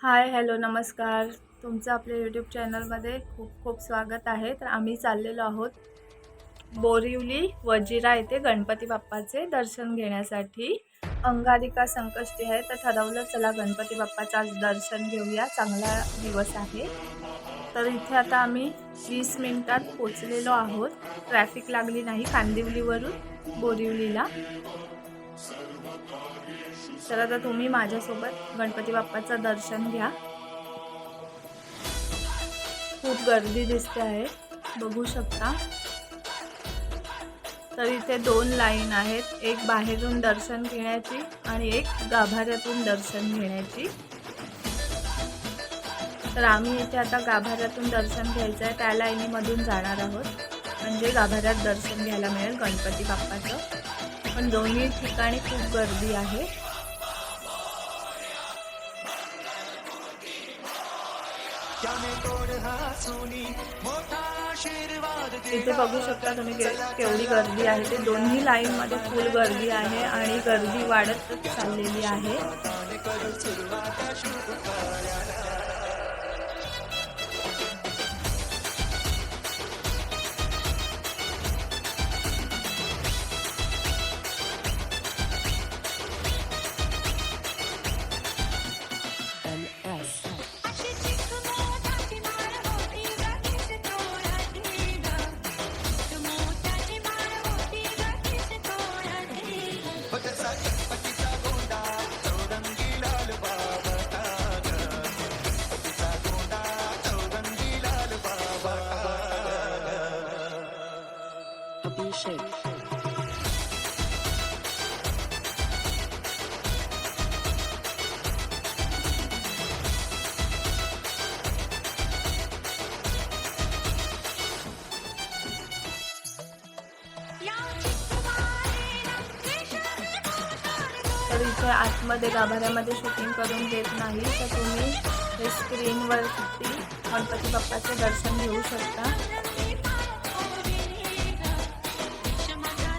हाय, hello, नमस्कार. तुमचं आपल्या यूट्यूब चॅनलमध्ये खूप खूप स्वागत आहे. तर आम्ही चाललेलो आहोत बोरिवली वजिरा येथे गणपती बाप्पाचे दर्शन घेण्यासाठी. अंगारिका संकष्टी आहे, तर ठरवलं चला गणपती बाप्पाचं आज दर्शन घेऊया. चांगला दिवस आहे. तर इथे आता आम्ही 20 मिनिटात पोचलेलो आहोत. ट्रॅफिक लागली नाही कांदिवलीवरून बोरिवलीला. तर आता तुम्ही माझ्यासोबत गणपती बाप्पाचं दर्शन घ्या. खूप गर्दी दिसते आहे, बघू शकता. तर इथे 2 लाईन आहेत, एक बाहेरून दर्शन घेण्याची आणि एक गाभाऱ्यातून दर्शन घेण्याची. तर आम्ही इथे आता गाभाऱ्यातून दर्शन घ्यायचं आहे, त्या लाईनीमधून जाणार आहोत, म्हणजे गाभाऱ्यात दर्शन घ्यायला मिळेल गणपती बाप्पाचं. पण दोन्ही ठिकाणी खूप गर्दी आहे. इथे बघू शकता तुम्ही केवढी गर्दी आहे. ते दोन्ही लाईनमध्ये फुल गर्दी आहे आणि गर्दी वाढतच चाललेली आहे. तर इथे आतमध्ये गाभाऱ्यामध्ये शूटिंग करून देत नाही, तर तुम्ही हे स्क्रीनवरती गणपती बाप्पाचे दर्शन घेऊ शकता.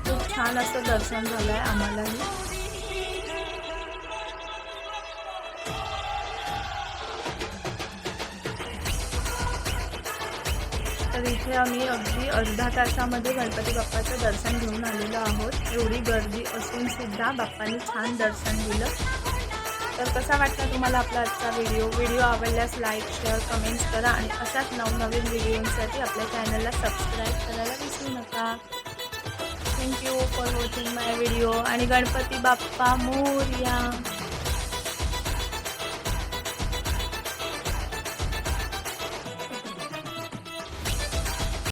खूप छान असं दर्शन झालं आहे आम्हालाही. तर इथे आम्ही अगदी अर्धा तासामध्ये गणपती बाप्पाचं दर्शन घेऊन आलेलो आहोत. एवढी गर्दी असून सुद्धा बाप्पांनी छान दर्शन दिलं. तर कसा वाटला तुम्हाला आपला आजचा व्हिडिओ आवडल्यास लाईक, शेअर, कमेंट्स करा आणि अशाच नवनवीन व्हिडिओसाठी आपल्या चॅनलला सबस्क्राईब करायला विसरू नका. Thank you for watching my video आणि गणपती बाप्पा मोरया.